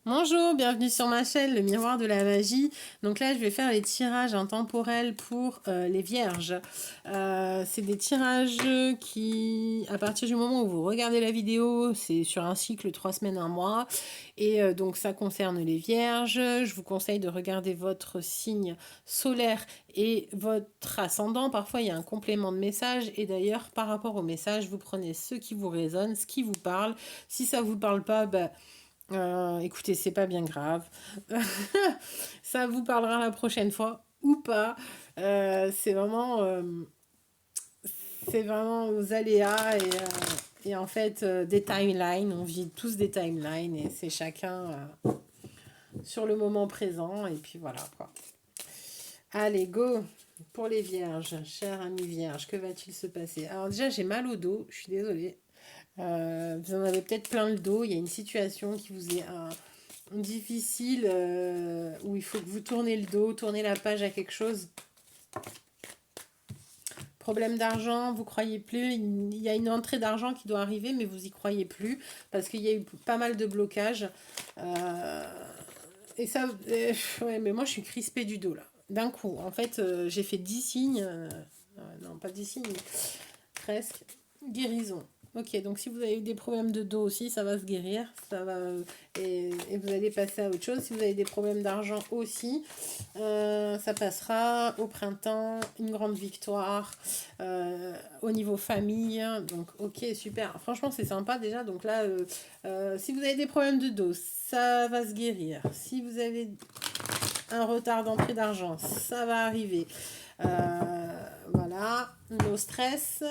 Bonjour, bienvenue sur ma chaîne, le miroir de la magie. Donc là, je vais faire les tirages intemporels pour les vierges. C'est des tirages qui, à partir du moment où vous regardez la vidéo, c'est sur un cycle 3 semaines, un mois. Et donc ça concerne les vierges. Je vous conseille de regarder votre signe solaire et votre ascendant. Parfois, il y a un complément de message. Et d'ailleurs, par rapport au message, vous prenez ce qui vous résonne, ce qui vous parle. Si ça vous parle pas, bah, écoutez, c'est pas bien grave. Ça vous parlera la prochaine fois ou pas. C'est vraiment aux aléas et en fait des timelines. On vit tous des timelines et c'est chacun sur le moment présent. Et puis voilà quoi. Allez, go pour les vierges. Chère amie vierge, que va-t-il se passer? Alors déjà, j'ai mal au dos. Je suis désolée. Vous en avez peut-être plein le dos. Il y a une situation qui vous est difficile où il faut que vous tournez le dos, tournez la page à quelque chose. Problème d'argent, vous croyez plus, il y a une entrée d'argent qui doit arriver, mais vous y croyez plus parce qu'il y a eu pas mal de blocages. Euh, et ça, ouais, mais moi je suis crispée du dos là. D'un coup, en fait, j'ai fait 10 signes, non pas 10 signes, mais presque. Guérison. Ok, donc si vous avez eu des problèmes de dos aussi, ça va se guérir, ça va, et vous allez passer à autre chose. Si vous avez des problèmes d'argent aussi, ça passera au printemps, une grande victoire au niveau famille. Donc ok, super. Franchement, c'est sympa déjà. Donc là, si vous avez des problèmes de dos, ça va se guérir. Si vous avez un retard d'entrée d'argent, ça va arriver. Voilà, nos stress.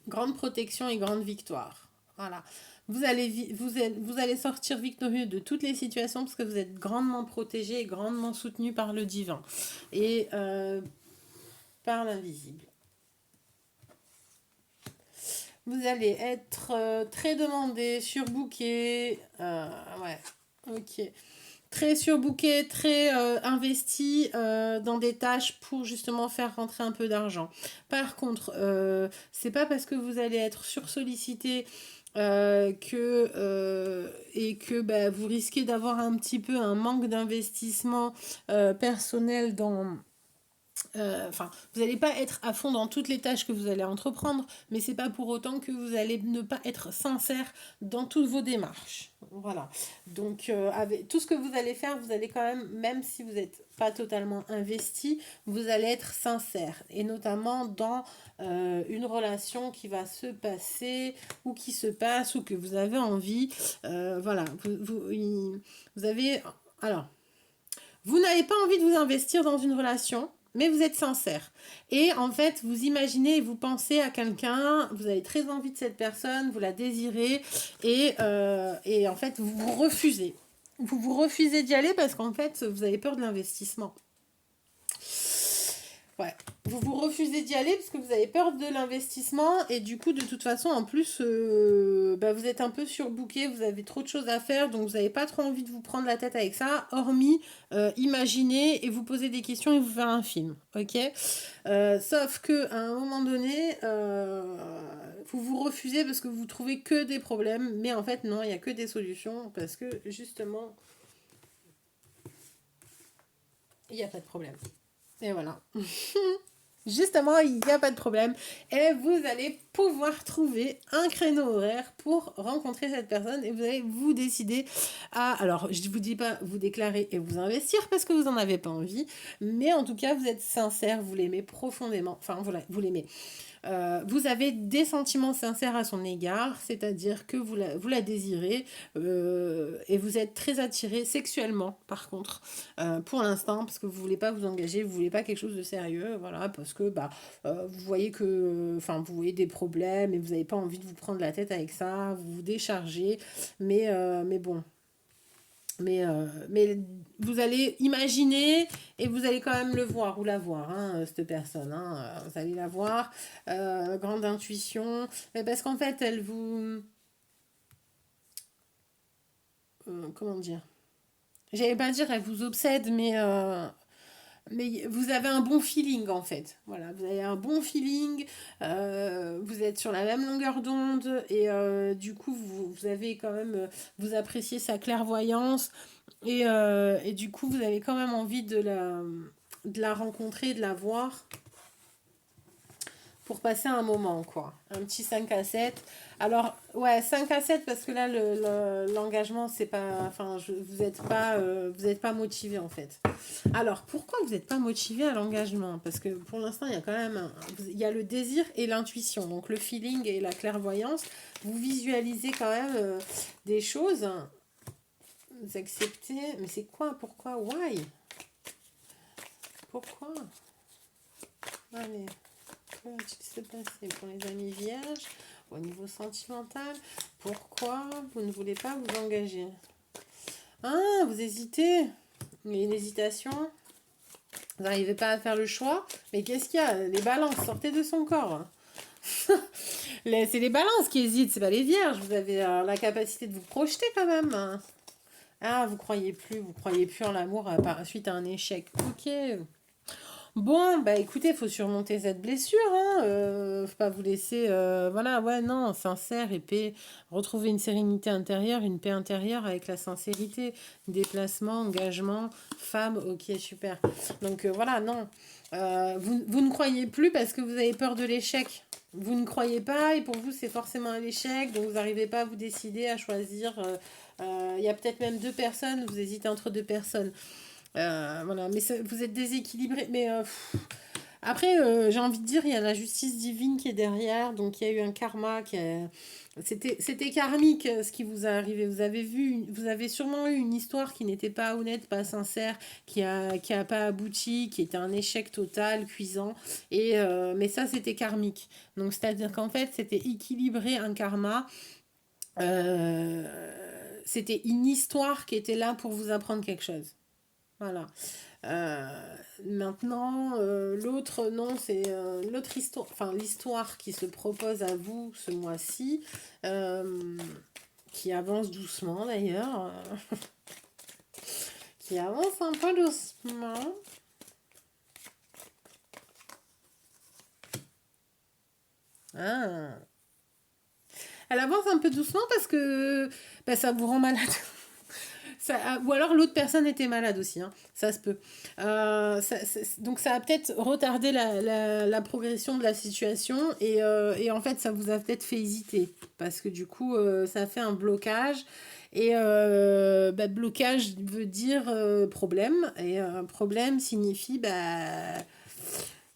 Grande protection et grande victoire. Voilà. Vous allez sortir victorieux de toutes les situations parce que vous êtes grandement protégé et grandement soutenu par le divin et par l'invisible. Vous allez être très demandé, surbooké. Ouais, ok. Très surbooké, très investi dans des tâches pour justement faire rentrer un peu d'argent. Par contre, c'est pas parce que vous allez être sursollicité et que bah, vous risquez d'avoir un petit peu un manque d'investissement personnel dans enfin, vous n'allez pas être à fond dans toutes les tâches que vous allez entreprendre, mais c'est pas pour autant que vous allez ne pas être sincère dans toutes vos démarches. Voilà. Donc, avec tout ce que vous allez faire, vous allez quand même, même si vous n'êtes pas totalement investi, vous allez être sincère. Et notamment dans une relation qui va se passer, ou qui se passe, ou que vous avez envie. Voilà. Vous avez. Alors, vous n'avez pas envie de vous investir dans une relation, mais vous êtes sincère. Et en fait, vous imaginez et vous pensez à quelqu'un, vous avez très envie de cette personne, vous la désirez, et en fait, vous vous refusez. Vous refusez d'y aller parce qu'en fait, vous avez peur de l'investissement. Ouais. Vous refusez d'y aller parce que vous avez peur de l'investissement et du coup de toute façon en plus bah, vous êtes un peu surbooké, vous avez trop de choses à faire donc vous n'avez pas trop envie de vous prendre la tête avec ça hormis imaginer et vous poser des questions et vous faire un film, ok. Sauf que à un moment donné vous vous refusez parce que vous trouvez que des problèmes mais en fait non, il n'y a que des solutions parce que justement il n'y a pas de problème et voilà. Justement, il n'y a pas de problème. Et vous allez pouvoir trouver un créneau horaire pour rencontrer cette personne et vous allez vous décider à... Alors, je ne vous dis pas vous déclarer et vous investir parce que vous n'en avez pas envie, mais en tout cas, vous êtes sincère, vous l'aimez profondément. Enfin, vous l'aimez. Vous avez des sentiments sincères à son égard, c'est-à-dire que vous la désirez et vous êtes très attiré sexuellement, par contre, pour l'instant, parce que vous voulez pas vous engager, vous voulez pas quelque chose de sérieux, voilà, parce que bah, vous voyez que, enfin, vous voyez des problèmes et vous n'avez pas envie de vous prendre la tête avec ça, vous vous déchargez, mais bon, mais vous allez imaginer et vous allez quand même le voir ou la voir, hein, cette personne. Hein, vous allez la voir. Grande intuition. Mais parce qu'en fait, elle vous... comment dire? J'allais pas dire elle vous obsède, mais Mais vous avez un bon feeling en fait. Voilà, vous avez un bon feeling, vous êtes sur la même longueur d'onde et du coup vous avez quand même, vous appréciez sa clairvoyance et du coup vous avez quand même envie de la rencontrer, de la voir pour passer un moment, quoi. Un petit 5 à 7. Alors, ouais, 5 à 7 parce que là, l'engagement, c'est pas. Enfin, vous êtes pas motivé, en fait. Alors, pourquoi vous n'êtes pas motivé à l'engagement? Parce que pour l'instant, il y a quand même. Il y a le désir et l'intuition. Donc, le feeling et la clairvoyance. Vous visualisez quand même des choses. Vous acceptez. Mais c'est quoi? Pourquoi? Why? Pourquoi? Allez. Que va-t-il se passer pour les amis vierges au niveau sentimental? Pourquoi vous ne voulez pas vous engager? Ah, vous hésitez. Il y a une hésitation. Vous n'arrivez pas à faire le choix. Mais qu'est-ce qu'il y a? Les balances, sortez de son corps. C'est les balances qui hésitent, c'est pas les vierges. Vous avez la capacité de vous projeter quand même. Ah, vous croyez plus en l'amour suite à un échec. Ok. Bon, bah écoutez, il faut surmonter cette blessure, hein. Faut pas vous laisser. Voilà, ouais, non, sincère et paix. Retrouver une sérénité intérieure, une paix intérieure avec la sincérité. Déplacement, engagement, femme, ok, super. Donc voilà, non. Vous ne croyez plus parce que vous avez peur de l'échec. Vous ne croyez pas et pour vous, c'est forcément un échec. Donc vous n'arrivez pas à vous décider, à choisir. Il y a peut-être même deux personnes, vous hésitez entre deux personnes. Voilà, mais vous êtes déséquilibré. Mais après, j'ai envie de dire, il y a la justice divine qui est derrière. Donc, il y a eu un karma c'était karmique ce qui vous est arrivé. Vous avez sûrement eu une histoire qui n'était pas honnête, pas sincère, qui a pas abouti, qui était un échec total, cuisant. Mais ça, c'était karmique. Donc, c'est-à-dire qu'en fait, c'était équilibré un karma. Euh, C'était une histoire qui était là pour vous apprendre quelque chose. Voilà. Maintenant, l'autre, non, c'est l'autre histoire, enfin l'histoire qui se propose à vous ce mois-ci, euh, qui avance doucement d'ailleurs, qui avance un peu doucement. Ah. Elle avance un peu doucement parce que bah, ça vous rend malade. Ou alors l'autre personne était malade aussi, hein, ça se peut. Donc ça a peut-être retardé la progression de la situation et en fait ça vous a peut-être fait hésiter parce que du coup ça fait un blocage et bah, blocage veut dire problème et problème signifie bah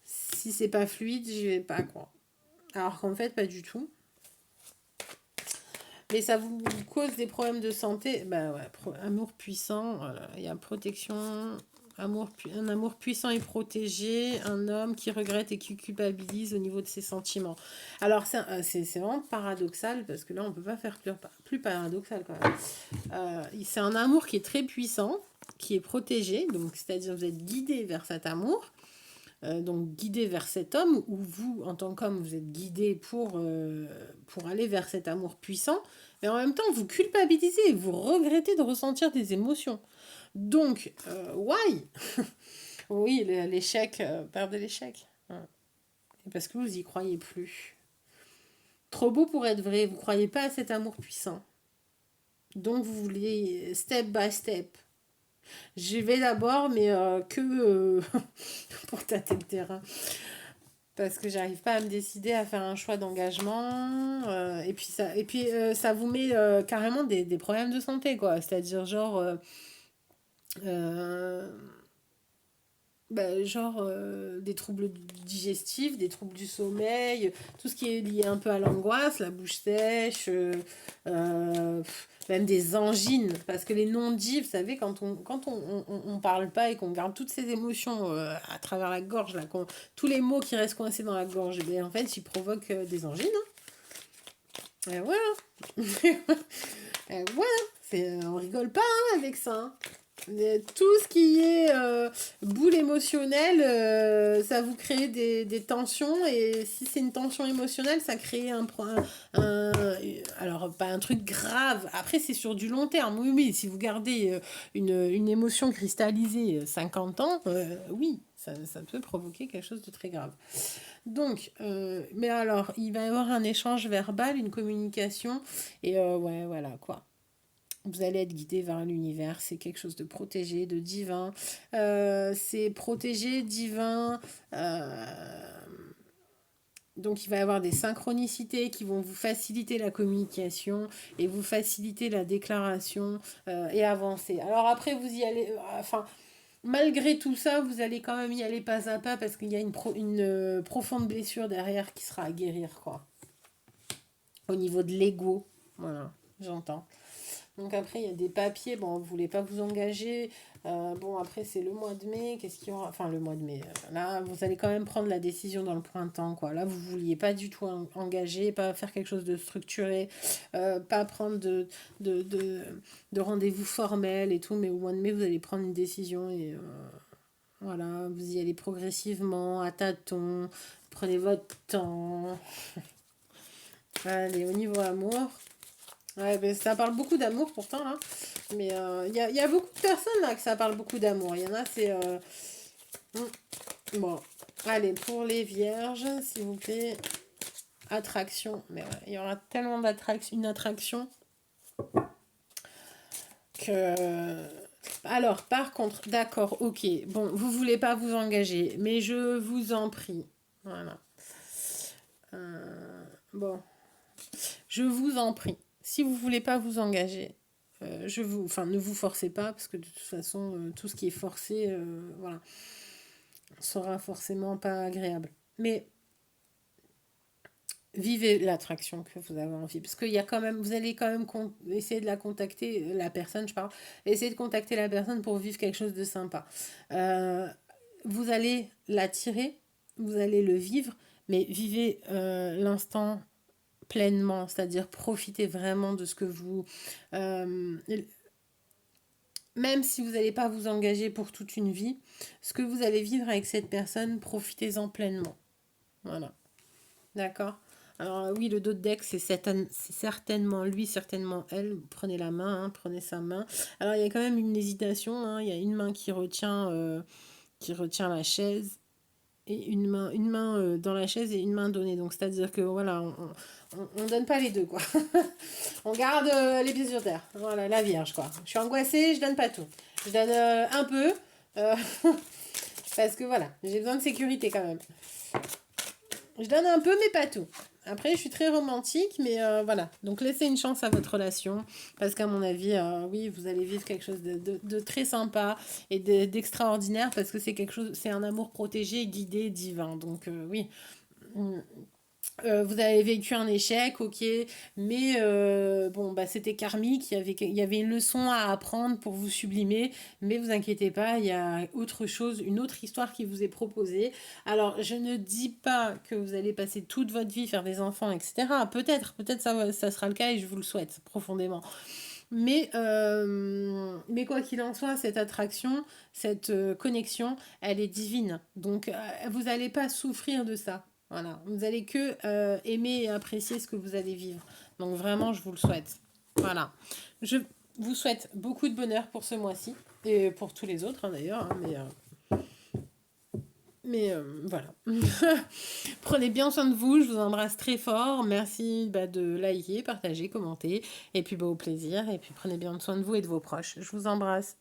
si c'est pas fluide j'y vais pas quoi. Alors qu'en fait pas du tout. Mais ça vous cause des problèmes de santé. Bah ouais, amour puissant, voilà. Il y a protection, un amour puissant et protégé, un homme qui regrette et qui culpabilise au niveau de ses sentiments. Alors c'est vraiment paradoxal parce que là on peut pas faire plus paradoxal quand même. C'est un amour qui est très puissant, qui est protégé, donc c'est-à-dire vous êtes guidé vers cet amour. Donc guidé vers cet homme, ou vous, en tant qu'homme, vous êtes guidé pour aller vers cet amour puissant, mais en même temps, vous culpabilisez et vous regrettez de ressentir des émotions. Donc, why? Oui, l'échec, peur de l'échec. Ouais. Parce que vous y croyez plus. Trop beau pour être vrai, vous croyez pas à cet amour puissant. Donc, vous voulez step by step. J'y vais d'abord, mais pour tâter le terrain. Parce que j'arrive pas à me décider à faire un choix d'engagement ça vous met carrément des problèmes de santé quoi, c'est-à-dire euh, des troubles digestifs, des troubles du sommeil, tout ce qui est lié un peu à l'angoisse, la bouche sèche, même des angines, parce que les non-dits, vous savez, on parle pas et qu'on garde toutes ces émotions à travers la gorge, là, tous les mots qui restent coincés dans la gorge, eh en fait, ils provoquent des angines. Hein. Et voilà. Et voilà. On rigole pas hein, avec ça. Hein. Tout ce qui est boule émotionnelle, ça vous crée des tensions. Et si c'est une tension émotionnelle, ça crée un- alors, pas un truc grave. Après, c'est sur du long terme. Oui, oui, si vous gardez une émotion cristallisée 50 ans, oui, ça peut provoquer quelque chose de très grave. Donc, mais alors, il va y avoir un échange verbal, une communication. Et ouais, voilà, quoi. Vous allez être guidé vers l'univers, c'est quelque chose de protégé, de divin. C'est protégé, divin. Donc il va y avoir des synchronicités qui vont vous faciliter la communication et vous faciliter la déclaration et avancer. Alors après, vous y allez... enfin, malgré tout ça, vous allez quand même y aller pas à pas parce qu'il y a une profonde blessure derrière qui sera à guérir, quoi. Au niveau de l'ego. Voilà, j'entends. Donc après, il y a des papiers. Bon, vous voulez pas vous engager. Bon, après, c'est le mois de mai. Qu'est-ce qu'il y aura? Enfin, le mois de mai. Là, vous allez quand même prendre la décision dans le printemps, quoi. Là, vous vouliez pas du tout engager, pas faire quelque chose de structuré, pas prendre de rendez-vous formels et tout. Mais au mois de mai, vous allez prendre une décision et voilà, vous y allez progressivement, à tâtons. Prenez votre temps. Allez, au niveau amour. Ouais, ben, ça parle beaucoup d'amour pourtant, là. Mais y a beaucoup de personnes là que ça parle beaucoup d'amour. Il y en a, c'est. Bon, allez, pour les vierges, s'il vous plaît. Attraction. Mais ouais, il y aura tellement d'attraction, une attraction que. Alors, par contre, d'accord, ok. Bon, vous voulez pas vous engager, mais je vous en prie. Voilà. Bon, je vous en prie. Si vous voulez pas vous engager, enfin, ne vous forcez pas parce que de toute façon, tout ce qui est forcé, voilà, sera forcément pas agréable. Mais vivez l'attraction que vous avez envie, parce qu'il y a quand même, vous allez quand même essayer de la contacter, la personne, je parle, essayer de contacter la personne pour vivre quelque chose de sympa. Euh, vous allez l'attirer, vous allez le vivre, mais vivez l'instant pleinement, c'est-à-dire profitez vraiment de ce que vous... euh, même si vous n'allez pas vous engager pour toute une vie, ce que vous allez vivre avec cette personne, profitez-en pleinement. Voilà. D'accord. Alors oui, le dos de deck, c'est certainement lui, certainement elle. Prenez la main, hein, prenez sa main. Alors il y a quand même une hésitation, hein. Il y a une main qui retient la chaise et une main dans la chaise et une main donnée. Donc c'est-à-dire que voilà, on donne pas les deux, quoi. On garde les pieds sur terre. Voilà, la vierge, quoi. Je suis angoissée, je donne pas tout. Je donne un peu. euh, parce que voilà, j'ai besoin de sécurité quand même. Je donne un peu, mais pas tout. Après, je suis très romantique, mais voilà. Donc, laissez une chance à votre relation. Parce qu'à mon avis, oui, vous allez vivre quelque chose de très sympa et d'extraordinaire. Parce que c'est quelque chose, c'est un amour protégé, guidé, divin. Donc, oui. Vous avez vécu un échec, ok, mais bon, bah, c'était karmique, il y avait une leçon à apprendre pour vous sublimer, mais vous inquiétez pas, il y a autre chose, une autre histoire qui vous est proposée. Alors, je ne dis pas que vous allez passer toute votre vie, faire des enfants, etc. Peut-être ça sera le cas et je vous le souhaite profondément. Mais quoi qu'il en soit, cette attraction, cette connexion, elle est divine. Donc, vous n'allez pas souffrir de ça. Voilà. Vous allez que aimer et apprécier ce que vous allez vivre. Donc, vraiment, je vous le souhaite. Voilà. Je vous souhaite beaucoup de bonheur pour ce mois-ci. Et pour tous les autres, hein, d'ailleurs. Hein, mais voilà. Prenez bien soin de vous. Je vous embrasse très fort. Merci de liker, partager, commenter. Et puis, au plaisir. Et puis, prenez bien soin de vous et de vos proches. Je vous embrasse.